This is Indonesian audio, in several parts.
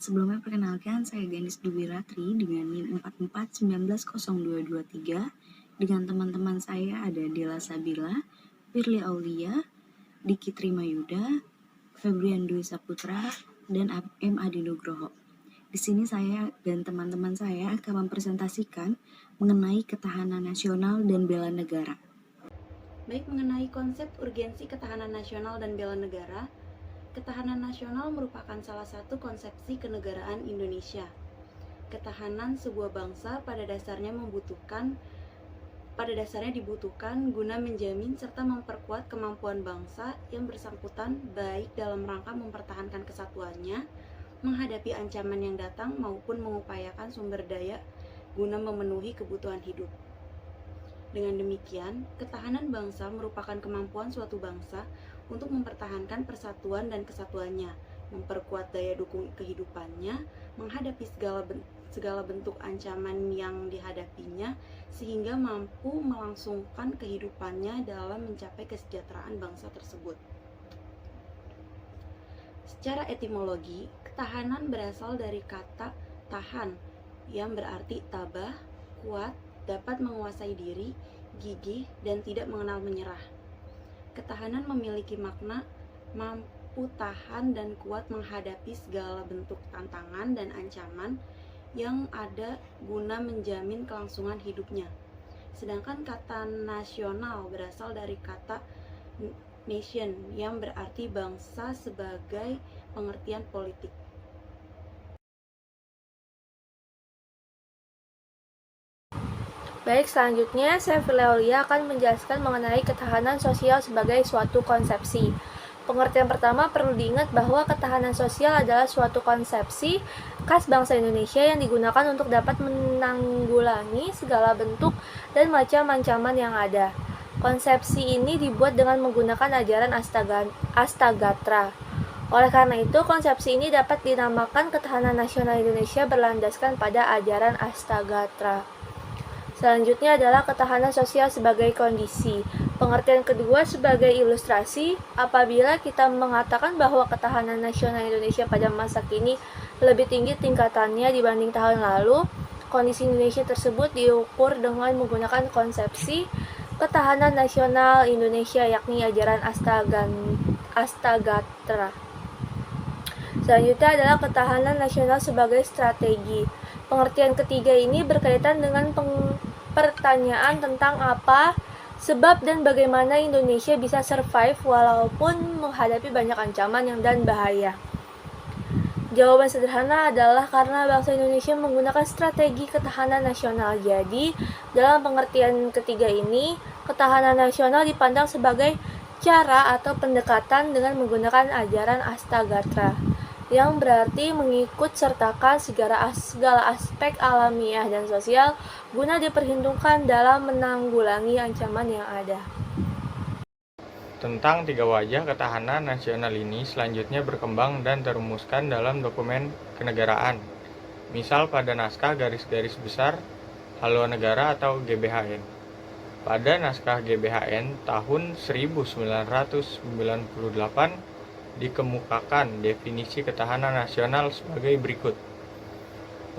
Sebelumnya perkenalkan, saya Ganis Dwi Ratri dengan NIM 44190223. Dengan teman-teman saya ada Dela Sabila, Firly Aulia, Diki Trimayuda, Febrian Dwi Saputra, dan M. Adi Nugroho. Di sini saya dan teman-teman saya akan mempresentasikan mengenai ketahanan nasional dan bela negara. Baik, mengenai konsep urgensi ketahanan nasional dan bela negara, ketahanan nasional merupakan salah satu konsepsi kenegaraan Indonesia. Ketahanan sebuah bangsa pada dasarnya dibutuhkan guna menjamin serta memperkuat kemampuan bangsa yang bersangkutan baik dalam rangka mempertahankan kesatuannya, menghadapi ancaman yang datang maupun mengupayakan sumber daya guna memenuhi kebutuhan hidup. Dengan demikian, ketahanan bangsa merupakan kemampuan suatu bangsa untuk mempertahankan persatuan dan kesatuannya, memperkuat daya dukung kehidupannya, menghadapi segala bentuk ancaman yang dihadapinya, sehingga mampu melangsungkan kehidupannya dalam mencapai kesejahteraan bangsa tersebut. Secara etimologi, ketahanan berasal dari kata tahan, yang berarti tabah, kuat, dapat menguasai diri, gigih, dan tidak mengenal menyerah. Ketahanan memiliki makna mampu tahan dan kuat menghadapi segala bentuk tantangan dan ancaman yang ada guna menjamin kelangsungan hidupnya. Sedangkan kata nasional berasal dari kata nation yang berarti bangsa sebagai pengertian politik. Baik, selanjutnya saya Firly Aulia akan menjelaskan mengenai ketahanan sosial sebagai suatu konsepsi. Pengertian pertama perlu diingat bahwa ketahanan sosial adalah suatu konsepsi khas bangsa Indonesia yang digunakan untuk dapat menanggulangi segala bentuk dan macam ancaman yang ada. Konsepsi ini dibuat dengan menggunakan ajaran Astagatra. Oleh karena itu, konsepsi ini dapat dinamakan ketahanan nasional Indonesia berlandaskan pada ajaran Astagatra. Selanjutnya adalah ketahanan sosial sebagai kondisi. Pengertian kedua sebagai ilustrasi, apabila kita mengatakan bahwa ketahanan nasional Indonesia pada masa kini lebih tinggi tingkatannya dibanding tahun lalu, kondisi Indonesia tersebut diukur dengan menggunakan konsepsi ketahanan nasional Indonesia, yakni ajaran Astagatra. Selanjutnya adalah ketahanan nasional sebagai strategi. Pengertian ketiga ini berkaitan dengan pertanyaan tentang apa, sebab, dan bagaimana Indonesia bisa survive walaupun menghadapi banyak ancaman dan bahaya. Jawaban sederhana adalah karena bangsa Indonesia menggunakan strategi ketahanan nasional. Jadi, dalam pengertian ketiga ini, ketahanan nasional dipandang sebagai cara atau pendekatan dengan menggunakan ajaran Astagatra, yang berarti mengikut sertakan segala aspek alamiah dan sosial guna diperhitungkan dalam menanggulangi ancaman yang ada. Tentang tiga wajah ketahanan nasional ini selanjutnya berkembang dan terumuskan dalam dokumen kenegaraan, misal pada naskah garis-garis besar Haluan Negara atau GBHN. Pada naskah GBHN tahun 1998 dikemukakan definisi ketahanan nasional sebagai berikut.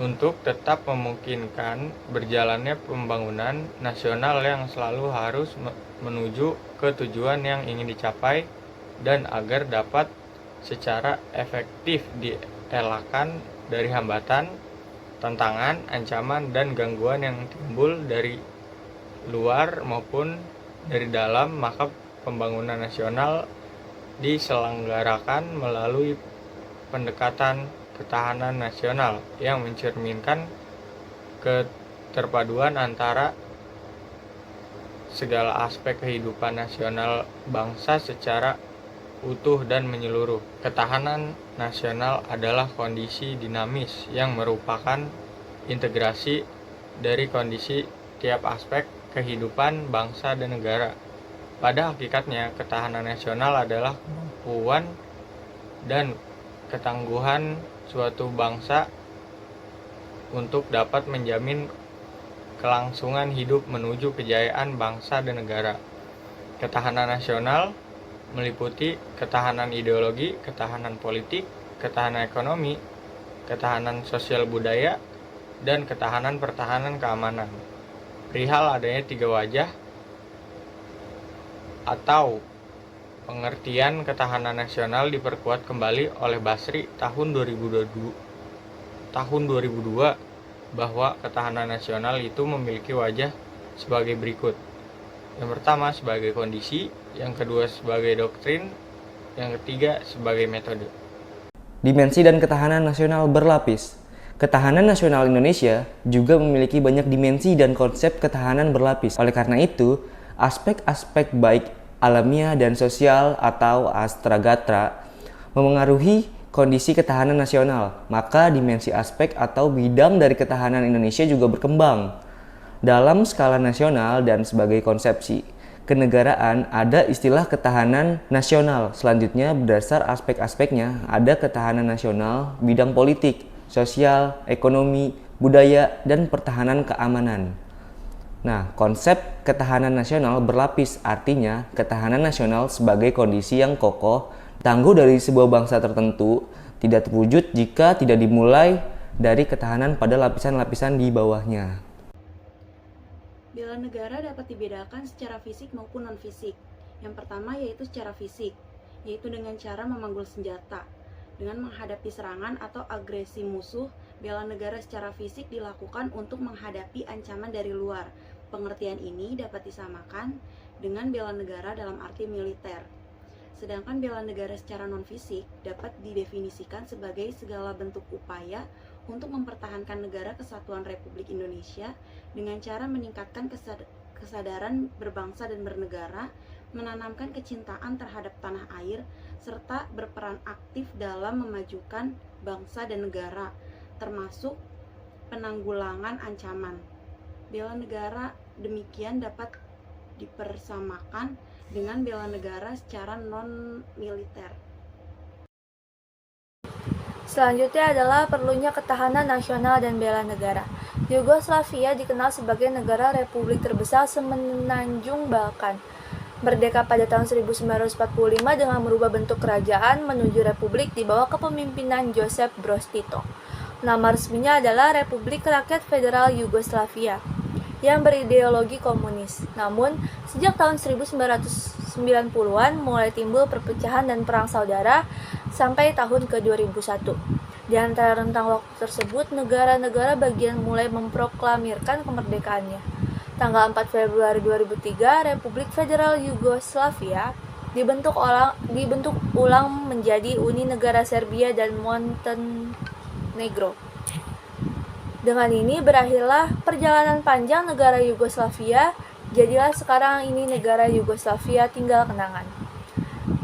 Untuk tetap memungkinkan berjalannya pembangunan nasional yang selalu harus menuju ke tujuan yang ingin dicapai dan agar dapat secara efektif dielakkan dari hambatan, tantangan, ancaman, dan gangguan yang timbul dari luar maupun dari dalam, maka pembangunan nasional diselenggarakan melalui pendekatan ketahanan nasional yang mencerminkan keterpaduan antara segala aspek kehidupan nasional bangsa secara utuh dan menyeluruh. Ketahanan nasional adalah kondisi dinamis yang merupakan integrasi dari kondisi tiap aspek kehidupan bangsa dan negara. Pada hakikatnya, ketahanan nasional adalah kemampuan dan ketangguhan suatu bangsa untuk dapat menjamin kelangsungan hidup menuju kejayaan bangsa dan negara. Ketahanan nasional meliputi ketahanan ideologi, ketahanan politik, ketahanan ekonomi, ketahanan sosial budaya, dan ketahanan pertahanan keamanan. Perihal adanya 3 wajah atau pengertian ketahanan nasional diperkuat kembali oleh Basri tahun 2002 bahwa ketahanan nasional itu memiliki wajah sebagai berikut. Yang pertama sebagai kondisi, yang kedua sebagai doktrin, yang ketiga sebagai metode. Dimensi dan ketahanan nasional berlapis. Ketahanan nasional Indonesia juga memiliki banyak dimensi dan konsep ketahanan berlapis. Oleh karena itu, aspek-aspek baik alamiah dan sosial atau astragatra memengaruhi kondisi ketahanan nasional, maka dimensi aspek atau bidang dari ketahanan Indonesia juga berkembang. Dalam skala nasional dan sebagai konsepsi kenegaraan ada istilah ketahanan nasional. Selanjutnya berdasar aspek-aspeknya ada ketahanan nasional, bidang politik, sosial, ekonomi, budaya, dan pertahanan keamanan. Nah, konsep ketahanan nasional berlapis, artinya ketahanan nasional sebagai kondisi yang kokoh, tangguh dari sebuah bangsa tertentu, tidak terwujud jika tidak dimulai dari ketahanan pada lapisan-lapisan di bawahnya. Bela negara dapat dibedakan secara fisik maupun non-fisik. Yang pertama yaitu secara fisik, yaitu dengan cara memanggul senjata. Dengan menghadapi serangan atau agresi musuh, bela negara secara fisik dilakukan untuk menghadapi ancaman dari luar. Pengertian ini dapat disamakan dengan bela negara dalam arti militer. Sedangkan bela negara secara non-fisik dapat didefinisikan sebagai segala bentuk upaya untuk mempertahankan negara kesatuan Republik Indonesia dengan cara meningkatkan kesadaran berbangsa dan bernegara, menanamkan kecintaan terhadap tanah air, serta berperan aktif dalam memajukan bangsa dan negara, termasuk penanggulangan ancaman. Bela negara demikian dapat dipersamakan dengan bela negara secara non-militer. Selanjutnya adalah perlunya ketahanan nasional dan bela negara. Yugoslavia dikenal sebagai negara republik terbesar semenanjung Balkan. Merdeka pada tahun 1945 dengan merubah bentuk kerajaan menuju republik di bawah kepemimpinan Josip Broz Tito. Nama resminya adalah Republik Rakyat Federal Yugoslavia yang berideologi komunis. Namun, sejak tahun 1990-an mulai timbul perpecahan dan perang saudara sampai tahun ke-2001. Di antara rentang waktu tersebut, negara-negara bagian mulai memproklamirkan kemerdekaannya. Tanggal 4 Februari 2003, Republik Federal Yugoslavia dibentuk ulang menjadi Uni Negara Serbia dan Montenegro. Dengan ini berakhirlah perjalanan panjang negara Yugoslavia, jadilah sekarang ini negara Yugoslavia tinggal kenangan.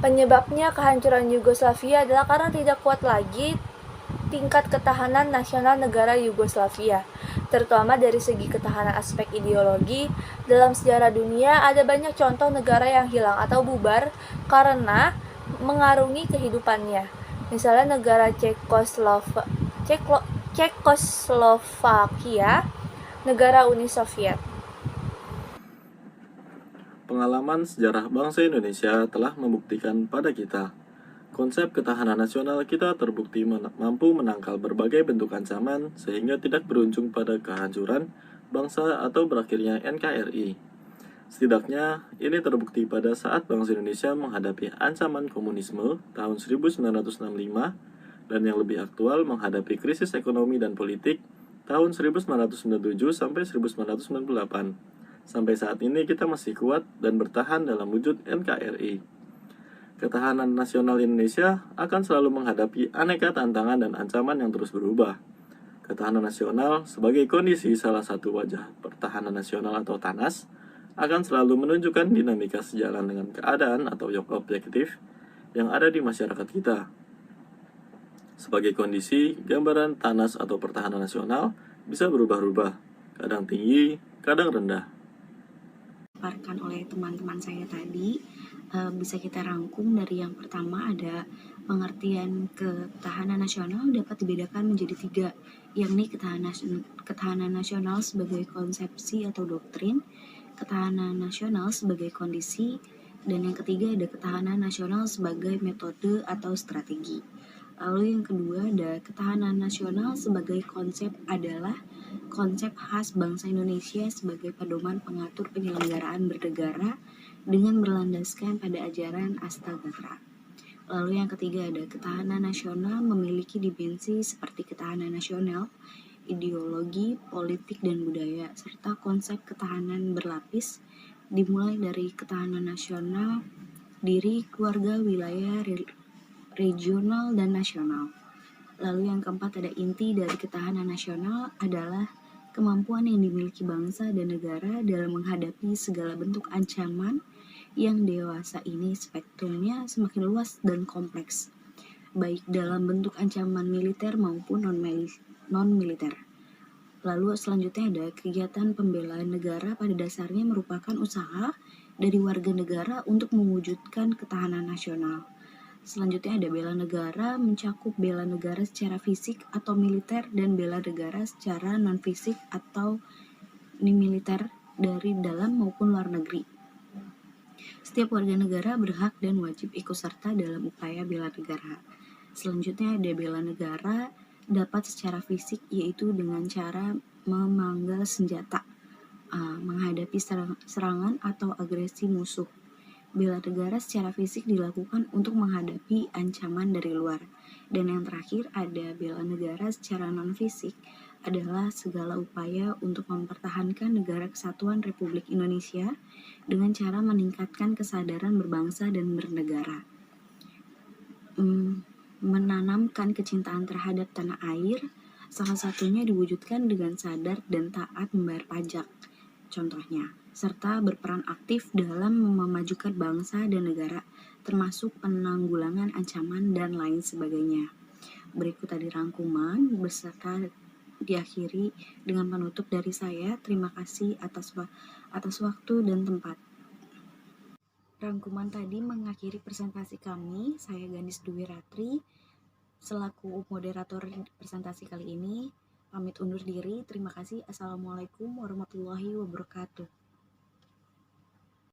Penyebabnya kehancuran Yugoslavia adalah karena tidak kuat lagi tingkat ketahanan nasional negara Yugoslavia, terutama dari segi ketahanan aspek ideologi. Dalam sejarah dunia ada banyak contoh negara yang hilang atau bubar karena mengarungi kehidupannya. Misalnya negara Cekoslovakia, negara Uni Soviet. Pengalaman sejarah bangsa Indonesia telah membuktikan pada kita, konsep ketahanan nasional kita terbukti mampu menangkal berbagai bentuk ancaman sehingga tidak berujung pada kehancuran bangsa atau berakhirnya NKRI. Setidaknya, ini terbukti pada saat bangsa Indonesia menghadapi ancaman komunisme tahun 1965 dan yang lebih aktual menghadapi krisis ekonomi dan politik tahun 1997 sampai 1998. Sampai saat ini kita masih kuat dan bertahan dalam wujud NKRI. Ketahanan nasional Indonesia akan selalu menghadapi aneka tantangan dan ancaman yang terus berubah. Ketahanan nasional sebagai kondisi salah satu wajah pertahanan nasional atau TANAS akan selalu menunjukkan dinamika sejalan dengan keadaan atau objektif yang ada di masyarakat kita. Sebagai kondisi, gambaran TANAS atau pertahanan nasional bisa berubah-ubah, kadang tinggi, kadang rendah. Dipaparkan oleh teman-teman saya tadi, bisa kita rangkum dari yang pertama ada pengertian ketahanan nasional dapat dibedakan menjadi 3, yakni ketahanan nasional sebagai konsepsi atau doktrin, ketahanan nasional sebagai kondisi, dan yang ketiga ada ketahanan nasional sebagai metode atau strategi. Lalu yang kedua ada ketahanan nasional sebagai konsep adalah konsep khas bangsa Indonesia sebagai pedoman pengatur penyelenggaraan bernegara dengan berlandaskan pada ajaran Astagfirullah. Lalu yang ketiga ada ketahanan nasional memiliki dimensi seperti ketahanan nasional, ideologi, politik, dan budaya, serta konsep ketahanan berlapis dimulai dari ketahanan nasional, diri, keluarga, wilayah, regional, dan nasional. Lalu yang keempat ada inti dari ketahanan nasional adalah kemampuan yang dimiliki bangsa dan negara dalam menghadapi segala bentuk ancaman yang dewasa ini spektrumnya semakin luas dan kompleks, baik dalam bentuk ancaman militer maupun non-militer. Lalu selanjutnya ada kegiatan pembelaan negara pada dasarnya merupakan usaha dari warga negara untuk mewujudkan ketahanan nasional. Selanjutnya ada bela negara, mencakup bela negara secara fisik atau militer dan bela negara secara non-fisik atau militer dari dalam maupun luar negeri. Setiap warga negara berhak dan wajib ikut serta dalam upaya bela negara. Selanjutnya ada bela negara dapat secara fisik yaitu dengan cara memanggal senjata, menghadapi serangan atau agresi musuh. Bela negara secara fisik dilakukan untuk menghadapi ancaman dari luar. Dan yang terakhir ada bela negara secara non-fisik adalah segala upaya untuk mempertahankan negara kesatuan Republik Indonesia dengan cara meningkatkan kesadaran berbangsa dan bernegara. Menanamkan kecintaan terhadap tanah air, salah satunya diwujudkan dengan sadar dan taat membayar pajak, contohnya, serta berperan aktif dalam memajukan bangsa dan negara, termasuk penanggulangan ancaman dan lain sebagainya. Berikut tadi rangkuman beserta diakhiri dengan penutup dari saya. Terima kasih atas waktu dan tempat. Rangkuman tadi mengakhiri presentasi kami. Saya Ganis Dwi Ratri selaku moderator presentasi kali ini. Pamit undur diri. Terima kasih. Assalamualaikum warahmatullahi wabarakatuh.